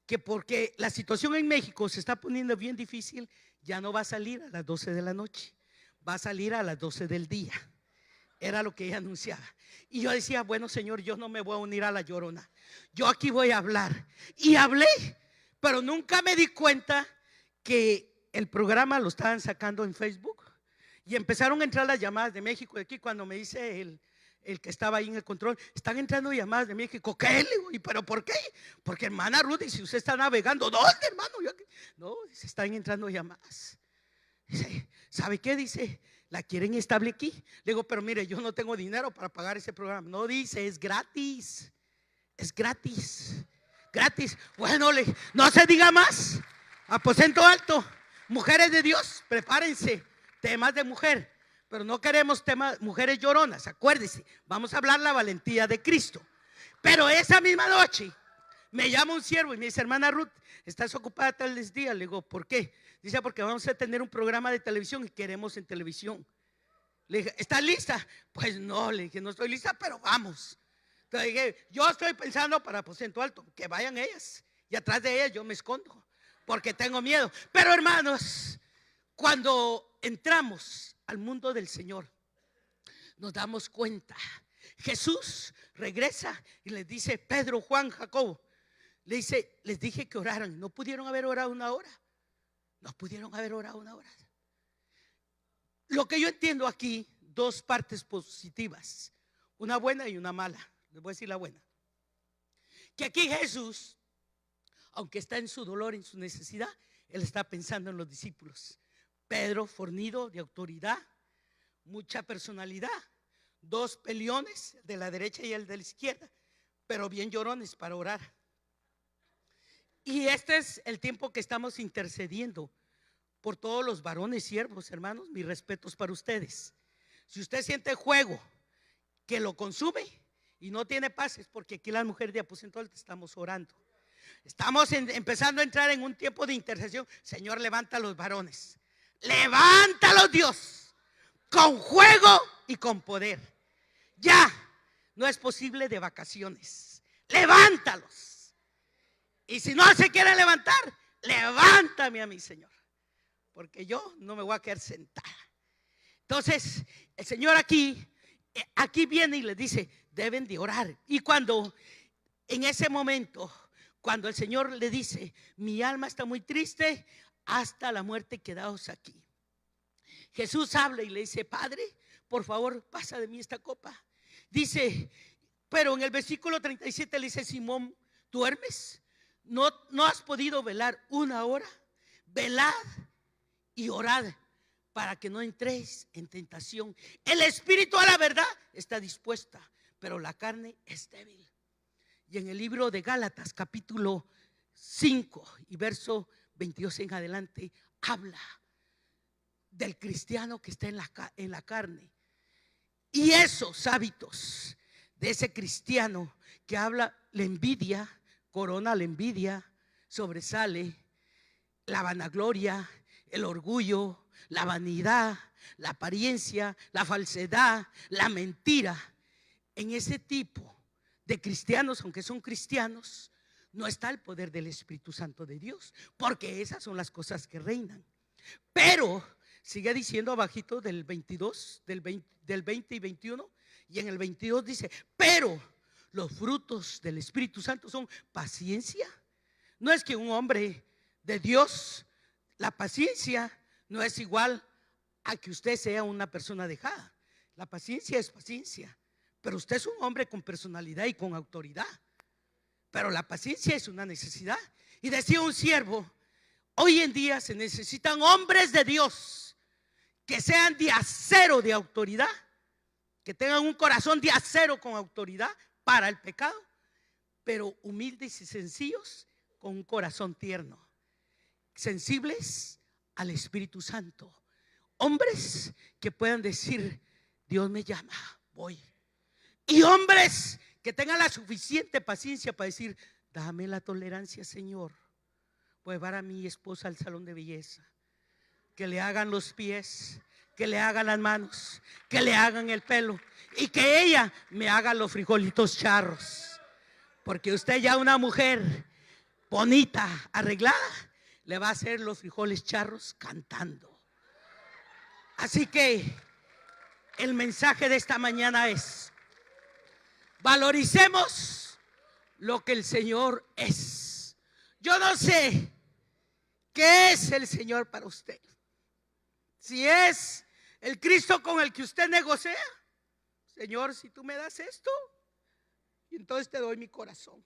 que porque la situación en México se está poniendo bien difícil, ya no va a salir a las 12 de la noche, va a salir a las 12 del día. Era lo que ella anunciaba. Y yo decía, bueno, Señor, yo no me voy a unir a la Llorona, yo aquí voy a hablar. Y hablé, pero nunca me di cuenta que el programa lo estaban sacando en Facebook. Y empezaron a entrar las llamadas de México. De aquí cuando me dice el que estaba ahí en el control, están entrando llamadas de México. ¿Qué? ¿Y pero por qué? Porque hermana Ruth, si usted está navegando, ¿dónde, hermano? No, se están entrando llamadas. Dice, ¿sabe qué? Dice, ¿la quieren estable aquí? Le digo, pero mire, yo no tengo dinero para pagar ese programa. No, dice, es gratis. Es gratis. Gratis. Bueno, no se diga más. Aposento alto. Mujeres de Dios, prepárense. Temas de mujer. Pero no queremos temas, mujeres lloronas. Acuérdense, vamos a hablar la valentía de Cristo. Pero esa misma noche me llama un siervo y me dice, hermana Ruth, ¿estás ocupada tales días? Le digo, ¿por qué? Dice, porque vamos a tener un programa de televisión y queremos en televisión. Le dije, ¿estás lista? Pues no, le dije, no estoy lista, pero vamos. Entonces dije, yo estoy pensando para aposento alto, que vayan ellas. Y atrás de ellas yo me escondo, porque tengo miedo. Pero hermanos, cuando entramos al mundo del Señor, nos damos cuenta. Jesús regresa y les dice, Pedro, Juan, Jacobo, le dice, les dije que oraran. No pudieron haber orado una hora. No pudieron haber orado una hora. Lo que yo entiendo aquí, dos partes positivas, una buena y una mala. Les voy a decir la buena. Que aquí Jesús, aunque está en su dolor, en su necesidad, Él está pensando en los discípulos. Pedro, fornido de autoridad, mucha personalidad, dos peleones, el de la derecha y el de la izquierda, pero bien llorones para orar. Y este es el tiempo que estamos intercediendo por todos los varones siervos, hermanos. Mis respetos para ustedes. Si usted siente juego que lo consume y no tiene paz, es porque aquí las mujeres de aposento alto estamos orando. Estamos empezando a entrar en un tiempo de intercesión. Señor, levanta a los varones, levántalos, Dios, con juego y con poder. Ya no es posible de vacaciones. Levántalos. Y si no se quieren levantar, levántame a mí, Señor, porque yo no me voy a quedar sentada. Entonces el Señor aquí viene y les dice, deben de orar. Y cuando en ese momento, cuando el Señor le dice, mi alma está muy triste hasta la muerte, quedaos aquí, Jesús habla y le dice, Padre, por favor, pasa de mí esta copa. Dice, pero en el versículo 37 le dice, Simón, ¿duermes? ¿No has podido velar una hora? Velad y orad para que no entréis en tentación. El espíritu a la verdad está dispuesta, pero la carne es débil. Y en el libro de Gálatas, capítulo 5 y verso 22 en adelante, habla del cristiano que está en la carne. Y esos hábitos de ese cristiano que habla, la envidia, corona la envidia, sobresale la vanagloria, el orgullo, la vanidad, la apariencia, la falsedad, la mentira. En ese tipo de cristianos, aunque son cristianos, no está el poder del Espíritu Santo de Dios, porque esas son las cosas que reinan. Pero sigue diciendo abajito del 22, del 20 y 21, y en el 22 dice, pero los frutos del Espíritu Santo son paciencia. No es que un hombre de Dios, la paciencia no es igual a que usted sea una persona dejada. La paciencia es paciencia, pero usted es un hombre con personalidad y con autoridad. Pero la paciencia es una necesidad. Y decía un siervo, hoy en día se necesitan hombres de Dios que sean de acero de autoridad, que tengan un corazón de acero con autoridad para el pecado, pero humildes y sencillos, con un corazón tierno, sensibles al Espíritu Santo. Hombres que puedan decir, Dios me llama, voy. Y hombres que tengan la suficiente paciencia para decir, dame la tolerancia, Señor, voy a llevar a mi esposa al salón de belleza, que le hagan los pies, que le haga las manos, que le hagan el pelo y que ella me haga los frijolitos charros. Porque usted ya una mujer bonita, arreglada, le va a hacer los frijoles charros cantando. Así que el mensaje de esta mañana es: valoricemos lo que el Señor es. Yo no sé qué es el Señor para usted. Si es el Cristo con el que usted negocia, Señor, si tú me das esto, entonces te doy mi corazón.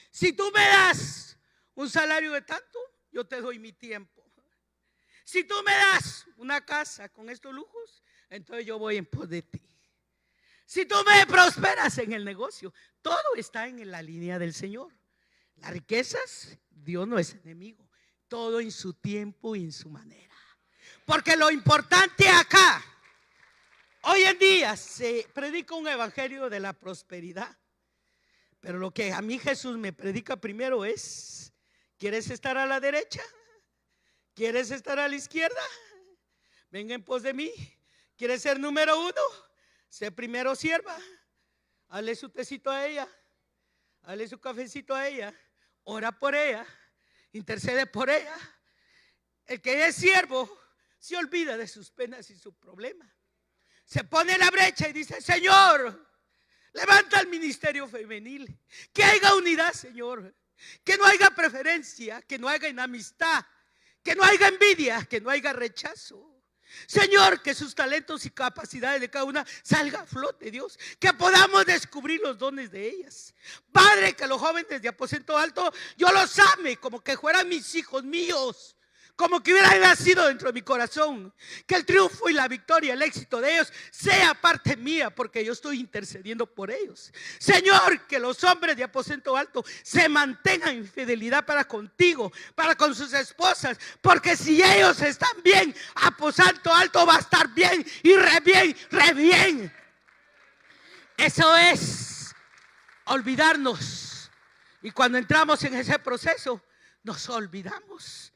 Si tú me das un salario de tanto, yo te doy mi tiempo. Si tú me das una casa con estos lujos, entonces yo voy en pos de ti. Si tú me prosperas en el negocio, todo está en la línea del Señor. Las riquezas, Dios no es enemigo. Todo en su tiempo y en su manera. Porque lo importante acá, hoy en día se predica un evangelio de la prosperidad. Pero lo que a mí Jesús me predica primero es: ¿quieres estar a la derecha? ¿Quieres estar a la izquierda? Venga en pos de mí. ¿Quieres ser número uno? Sé primero sierva. Hazle su tecito a ella. Hazle su cafecito a ella. Ora por ella. Intercede por ella. El que es siervo se olvida de sus penas y sus problemas. Se pone en la brecha y dice: Señor, levanta el ministerio femenil. Que haya unidad, Señor. Que no haya preferencia, que no haya enemistad, que no haya envidia, que no haya rechazo. Señor, que sus talentos y capacidades de cada una salga a flote, Dios. Que podamos descubrir los dones de ellas. Padre, que los jóvenes de Aposento Alto yo los ame como que fueran mis hijos míos, como que hubieran nacido dentro de mi corazón. Que el triunfo y la victoria, el éxito de ellos sea parte mía, porque yo estoy intercediendo por ellos. Señor, que los hombres de Aposento Alto se mantengan en fidelidad para contigo, para con sus esposas, porque si ellos están bien, Aposento Alto va a estar bien y re bien, re bien. Eso es olvidarnos. Y cuando entramos en ese proceso, nos olvidamos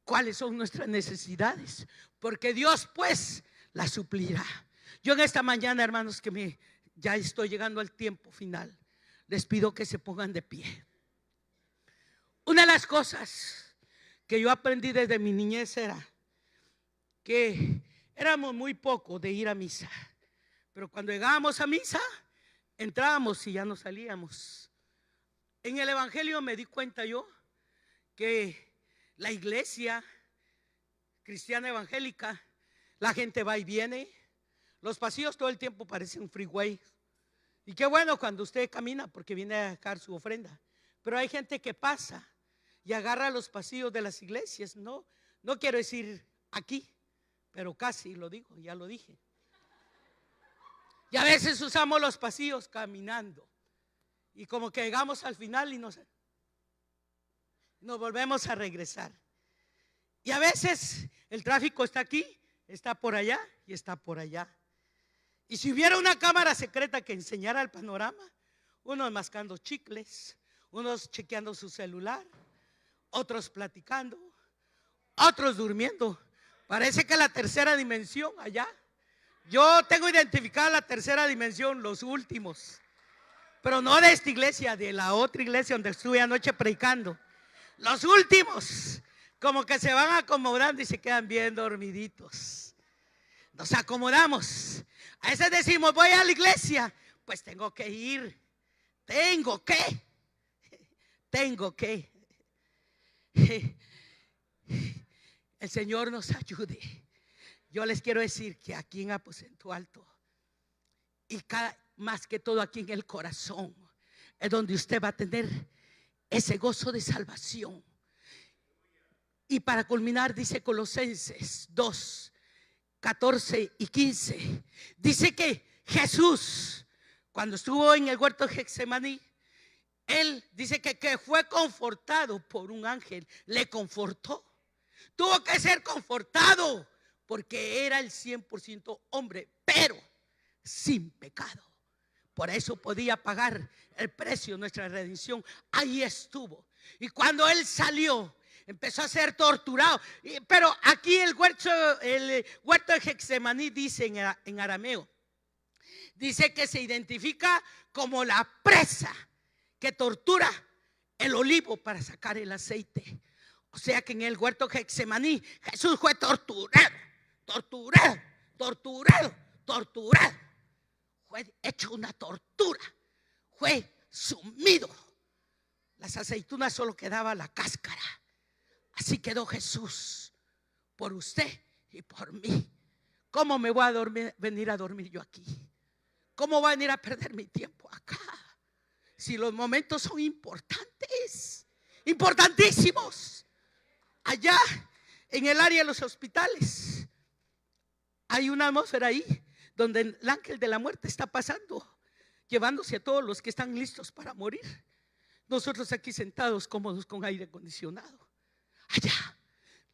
cuáles son nuestras necesidades, porque Dios pues las suplirá. Yo en esta mañana, hermanos, que ya estoy llegando al tiempo final, les pido que se pongan de pie. Una de las cosas que yo aprendí desde mi niñez era que éramos muy pocos de ir a misa, pero cuando llegábamos a misa, entrábamos y ya no salíamos. En el evangelio me di cuenta yo que la iglesia cristiana evangélica, la gente va y viene, los pasillos todo el tiempo parecen un freeway. Y qué bueno cuando usted camina, porque viene a dejar su ofrenda. Pero hay gente que pasa y agarra los pasillos de las iglesias. No quiero decir aquí, pero casi lo digo, ya lo dije. Y a veces usamos los pasillos caminando, y como que llegamos al final y nos volvemos a regresar. Y a veces el tráfico está aquí, está por allá y está por allá. Y si hubiera una cámara secreta que enseñara el panorama, unos mascando chicles, unos chequeando su celular, otros platicando, otros durmiendo. Parece que la tercera dimensión allá. Yo tengo identificada la tercera dimensión, los últimos. Pero no de esta iglesia, de la otra iglesia donde estuve anoche predicando. Los últimos, como que se van acomodando y se quedan bien dormiditos. Nos acomodamos. A veces decimos: voy a la iglesia. Pues tengo que ir. Tengo que. El Señor nos ayude. Yo les quiero decir que aquí en Aposento Alto, y más que todo aquí en el corazón, es donde usted va a tener ese gozo de salvación. Y para culminar, dice Colosenses 2, 14 y 15, dice que Jesús, cuando estuvo en el huerto de Getsemaní, él dice que fue confortado por un ángel, le confortó. Tuvo que ser confortado porque era el 100% hombre, pero sin pecado. Por eso podía pagar el precio de nuestra redención. Ahí estuvo. Y cuando él salió, empezó a ser torturado. Pero aquí el huerto de Getsemaní dice en arameo, dice que se identifica como la presa que tortura el olivo para sacar el aceite. O sea que en el huerto de Getsemaní Jesús fue torturado. Fue hecho una tortura. Fue sumido. Las aceitunas solo quedaba la cáscara. Así quedó Jesús por usted y por mí. ¿Cómo me voy a venir a dormir yo aquí? ¿Cómo voy a venir a perder mi tiempo acá? Si los momentos son importantes, importantísimos. Allá en el área de los hospitales hay una atmósfera ahí donde el ángel de la muerte está pasando, llevándose a todos los que están listos para morir. Nosotros aquí sentados cómodos con aire acondicionado. Allá,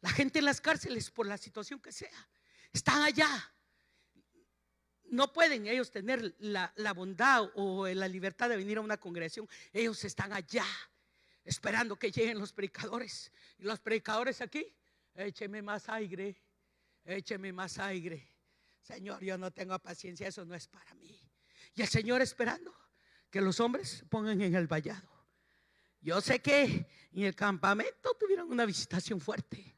la gente en las cárceles, por la situación que sea, están allá. No pueden ellos tener la bondad o la libertad de venir a una congregación. Ellos están allá esperando que lleguen los predicadores. Y los predicadores aquí, écheme más aire, écheme más aire. Señor, yo no tengo paciencia, eso no es para mí. Y el Señor esperando que los hombres se pongan en el vallado. Yo sé que en el campamento tuvieron una visitación fuerte,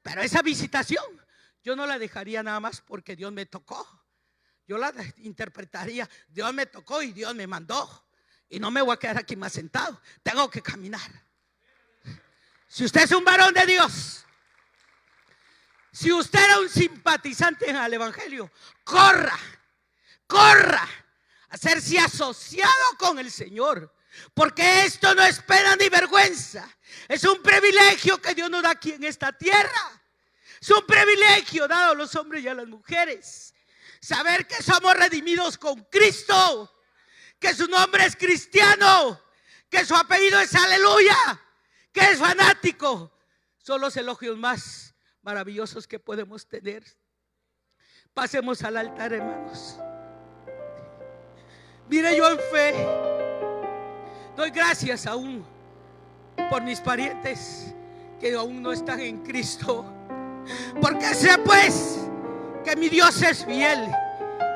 pero esa visitación yo no la dejaría nada más porque Dios me tocó. Yo la interpretaría: Dios me tocó y Dios me mandó, y no me voy a quedar aquí más sentado, tengo que caminar. Si usted es un varón de Dios, si usted era un simpatizante al evangelio, corra a hacerse asociado con el Señor, porque esto no es pena ni vergüenza. Es un privilegio que Dios nos da aquí en esta tierra. Es un privilegio dado a los hombres y a las mujeres, saber que somos redimidos con Cristo, que su nombre es cristiano, que su apellido es aleluya, que es fanático. Son los elogios más maravillosos que podemos tener. Pasemos al altar, hermanos. Mire, yo en fe doy gracias aún por mis parientes que aún no están en Cristo, porque sé pues que mi Dios es fiel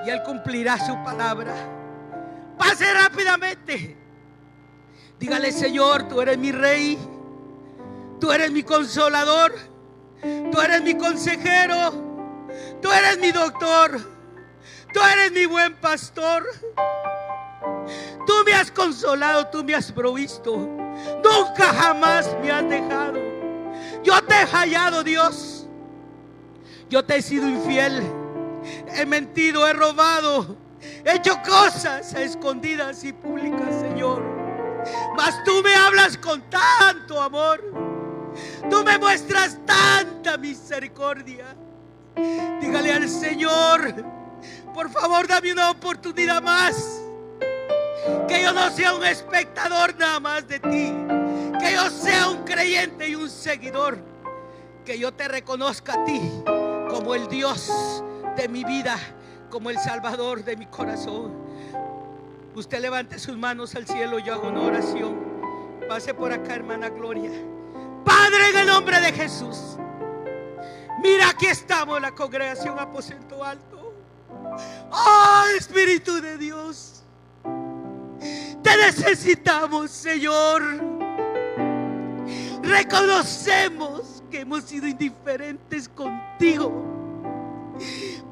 y Él cumplirá su palabra. Pase rápidamente, dígale: Señor, tú eres mi rey, tú eres mi consolador, tú eres mi consejero, tú eres mi doctor, tú eres mi buen pastor. Tú me has consolado, tú me has provisto, nunca jamás me has dejado. Yo te he fallado, Dios. Yo te he sido infiel, he mentido, he robado, he hecho cosas a escondidas y públicas, Señor. Mas tú me hablas con tanto amor, tú me muestras tanta misericordia. Dígale al Señor: por favor, dame una oportunidad más. Que yo no sea un espectador nada más de ti, que yo sea un creyente y un seguidor, que yo te reconozca a ti como el Dios de mi vida, como el Salvador de mi corazón. Usted levante sus manos al cielo, yo hago una oración. Pase por acá, hermana Gloria. Padre, en el nombre de Jesús, mira, aquí estamos, la congregación Aposento Alto. Oh, Espíritu de Dios, te necesitamos, Señor. Reconocemos que hemos sido indiferentes contigo,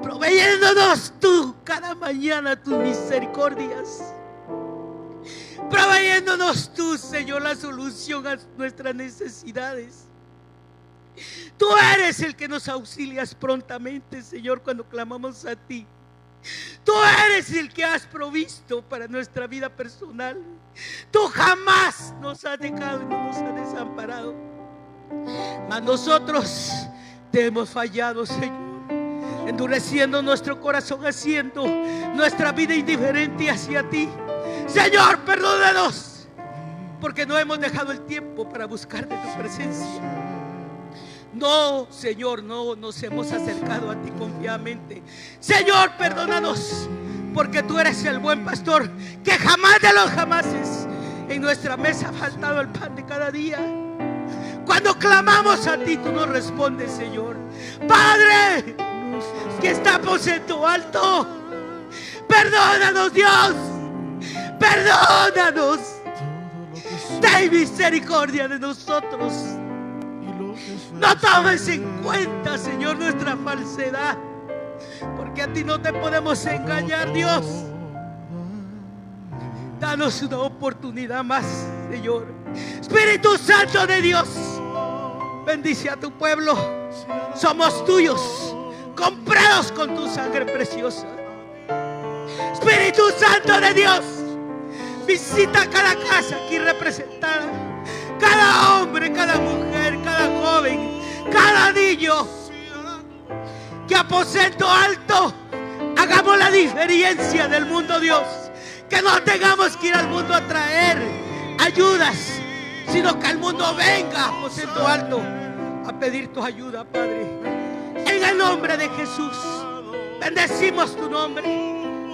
proveyéndonos tú cada mañana tus misericordias, proveyéndonos tú, Señor, la solución a nuestras necesidades. Tú eres el que nos auxilias prontamente, Señor, cuando clamamos a ti. Tú eres el que has provisto para nuestra vida personal. Tú jamás nos has dejado y no nos has desamparado. Mas nosotros te hemos fallado, Señor, endureciendo nuestro corazón, haciendo nuestra vida indiferente hacia ti. Señor, perdónanos, porque no hemos dejado el tiempo para buscar de tu presencia. No, Señor, no nos hemos acercado a ti confiadamente. Señor, perdónanos, porque tú eres el buen pastor, que jamás de los jamases en nuestra mesa ha faltado el pan de cada día. Cuando clamamos a ti, tú nos respondes, Señor. Padre, que estamos en tu alto, perdónanos, Dios. Perdónanos. Ten misericordia de nosotros. No tomes en cuenta, Señor, nuestra falsedad, porque a ti no te podemos engañar, Dios. Danos una oportunidad más, Señor. Espíritu Santo de Dios, bendice a tu pueblo. Somos tuyos, comprados con tu sangre preciosa. Espíritu Santo de Dios, visita cada casa aquí representada, cada hombre, cada mujer, cada joven, cada niño. Que aposento alto hagamos la diferencia del mundo, Dios. Que no tengamos que ir al mundo a traer ayudas, sino que al mundo venga a aposento alto a pedir tu ayuda, Padre. En el nombre de Jesús, bendecimos tu nombre,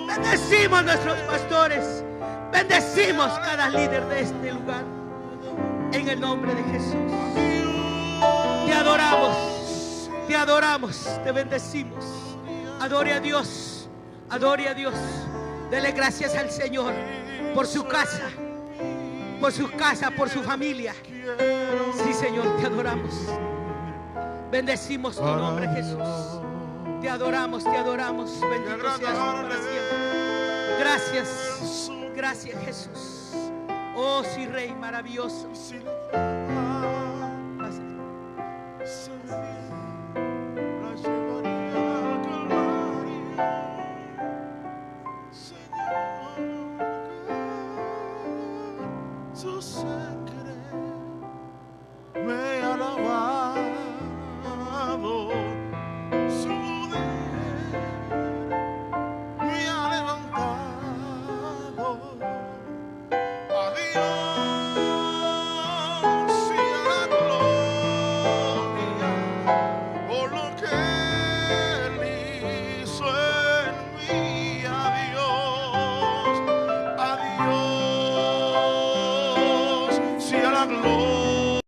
bendecimos nuestros pastores, bendecimos cada líder de este lugar. En el nombre de Jesús, te adoramos, te bendecimos. Adore a Dios, adore a Dios. Dele gracias al Señor por su casa, por su familia. Sí, Señor, te adoramos. Bendecimos tu nombre, Jesús. Te adoramos, te adoramos. Bendito seas tú para siempre. Gracias, gracias, Jesús. Oh, sí, Rey maravilloso.